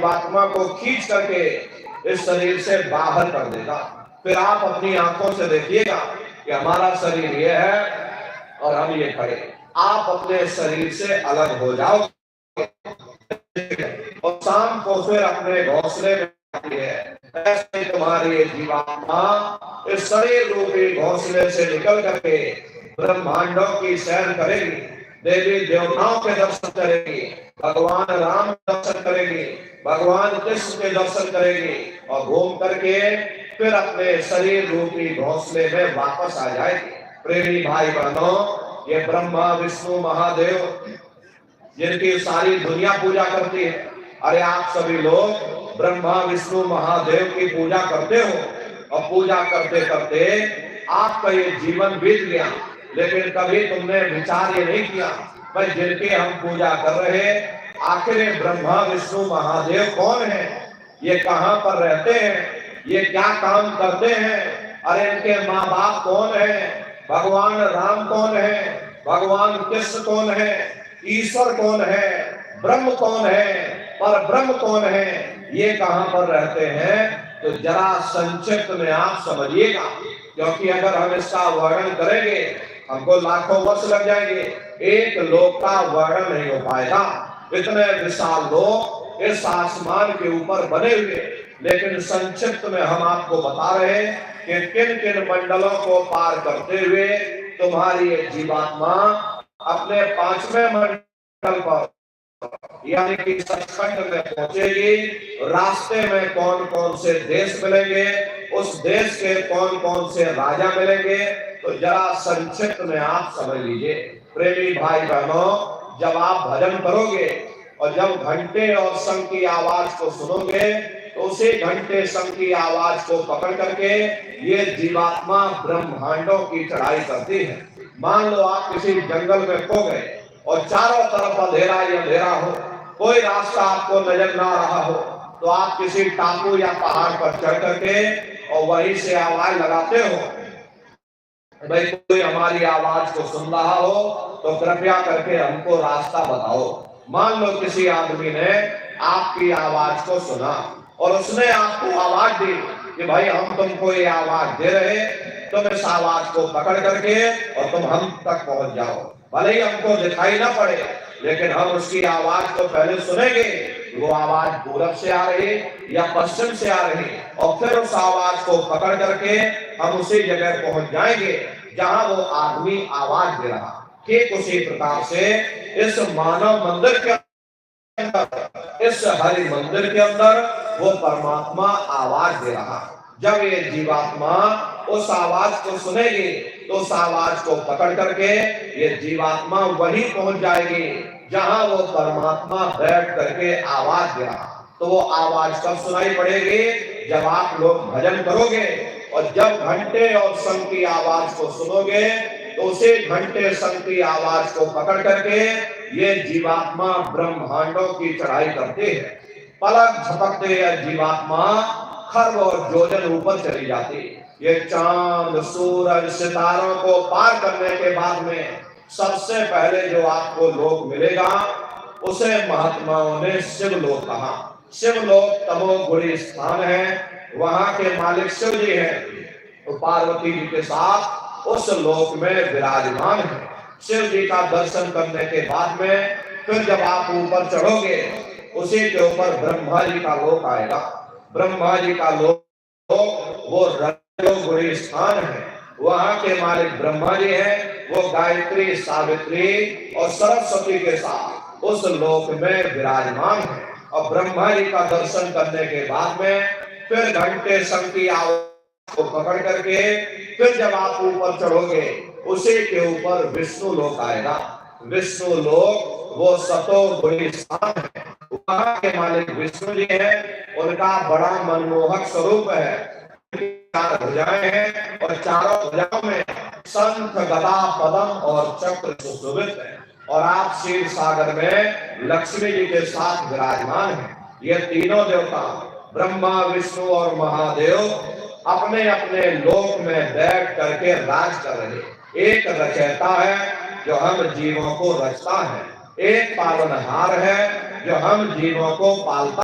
जीवात्मा को खींच करके इस शरीर से बाहर कर देगा। फिर आप अपनी आंखों से देखिएगा कि हमारा शरीर ये है और हम ये खड़े। आप अपने शरीर से अलग हो जाओ और शाम को फिर अपने घोंसले में आती है। ऐसे तुम्हारी ये जीवात्मा इस शरीर रूपी घोंसले से निकल करके ब्रह्मांडों की सैर करेगी, देवी देवताओं के दर्शन करेगी, भगवान राम के दर्शन करेगी, भगवान कृष्ण के दर्शन करेगी और घूम करके फिर अपने शरीर रूपी घोंसले में वापस आ जाएगी। प्रेमी भाई बहनों, ये ब्रह्मा विष्णु महादेव जिनकी सारी दुनिया पूजा करती है, अरे आप सभी लोग ब्रह्मा विष्णु महादेव की पूजा करते हो और पूजा करते करते आपका ये जीवन बीत गया, लेकिन कभी तुमने विचार ये नहीं किया भाई जिनकी हम पूजा कर रहे आखिर ये ब्रह्मा विष्णु महादेव कौन है, ये कहां पर रहते हैं, ये क्या काम करते हैं, अरे इनके माँ बाप कौन है, भगवान राम कौन है, भगवान कृष्ण कौन है, ईश्वर कौन है, ब्रह्म कौन है, पर ब्रह्म कौन है, ये कहां पर रहते हैं। तो जरा संक्षिप्त में आप समझिएगा, क्योंकि अगर हम इसका वर्णन करेंगे हमको लाखों वर्ष लग जाएंगे, एक लोक का वर्णन नहीं हो पाएगा। इतने विशाल लोक इस आसमान के ऊपर बने हुए, लेकिन संक्षिप्त में हम आपको बता रहे हैं कि किन किन मंडलों को पार करते हुए तुम्हारी ये जीवात्मा अपने पांचवें मंडल पर यानी कि सचखंड में पहुंचेगी। रास्ते में कौन कौन से देश मिलेंगे, उस देश के कौन कौन से राजा मिलेंगे, तो जरा संक्षिप्त में आप समझ लीजिए। प्रेमी भाई बहनों, जब आप भजन करोगे और जब घंटे और शंख की आवाज को सुनोगे तो उसी घंटे शंख की आवाज को पकड़ करके ये जीवात्मा ब्रह्मांडों की चढ़ाई करती है। मान लो आप किसी जंगल में खो गए और चारों तरफ अंधेरा ही अंधेरा हो, कोई रास्ता आपको नजर ना रहा हो, तो आप किसी टापू या पहाड़ पर चढ़ करके और वहीं से आवाज लगाते हो, भाई कोई हमारी आवाज को सुन रहा हो तो कृपया करके हमको रास्ता बताओ। मान लो किसी आदमी ने आपकी आवाज को सुना और उसने आपको आवाज दी कि भाई हम तुमको ये आवाज दे रहे, तुम इस आवाज को पकड़ करके और तुम हम तक पहुंच जाओ। भले ही हमको दिखाई ना पड़े, लेकिन हम उसकी आवाज को पहले सुनेंगे, वो आवाज पूरब से आ रही या पश्चिम से आ रही, और फिर उस आवाज को पकड़ करके हम उसी जगह पहुंच जाएंगे जहां वो आदमी आवाज दे रहा। ठीक उसी प्रकार से इस मानव मंदिर के अंदर, इस हरि मंदिर के अंदर वो परमात्मा आवाज दे रहा। जब ये जीवात्मा उस आवाज को सुनेगी तो उस आवाज को पकड़ करके ये जीवात्मा वहीं पहुंच जाएगी जहां वो परमात्मा बैठ करके आवाज दे रहा। तो वो आवाज कब सुनाई पड़ेगी? जब आप लोग भजन करोगे और जब घंटे और शंख की आवाज को सुनोगे तो उसी घंटे शंख की आवाज को पकड़ करके ये जीवात्मा ब्रह्मांडों की चढ़ाई करती है। पलक झपकते यह जीवात्मा खर्व और जोजन ऊपर चली जाती। ये चांद सूरज सितारों को पार करने के बाद में सबसे पहले जो आपको लोक मिलेगा उसे महात्माओं ने शिवलोक कहा। शिवलोक तमोगुणी स्थान है, वहां के मालिक शिव जी हैं, तो पार्वती जी के साथ उस लोक में विराजमान है। शिव जी का दर्शन करने के बाद में फिर जब आप ऊपर चढ़ोगे उसी के ऊपर ब्रह्मा जी का लोक आएगा। ब्रह्मा जी का लोक वो रजोगुणी स्थान है, वहां के मालिक ब्रह्मा जी हैं, वो गायत्री सावित्री और सरस्वती के साथ उस लोक में विराजमान है। और ब्रह्मा जी का दर्शन करने के बाद में फिर घंटे शंख की आवाज को पकड़ करके फिर जब आप ऊपर चढ़ोगे उसी के ऊपर विष्णु लोक आएगा। विष्णु लोक वो सतोगुणी स्थान है, वहां के मालिक विष्णु जी हैं, उनका बड़ा मनमोहक स्वरूप है। चार भुजाएं हैं और चारों भुजाओं में शंख गदा पद्म और चक्र सुशोभित है। और आप क्षीर सागर में लक्ष्मी जी के साथ विराजमान हैं। ये तीनों देवता ब्रह्मा विष्णु और महादेव अपने अपने लोक में बैठ करके राज कर रहे। एक रचयिता है जो हम जीवों को रचता है, एक पालनहार है जो हम जीवों को पालता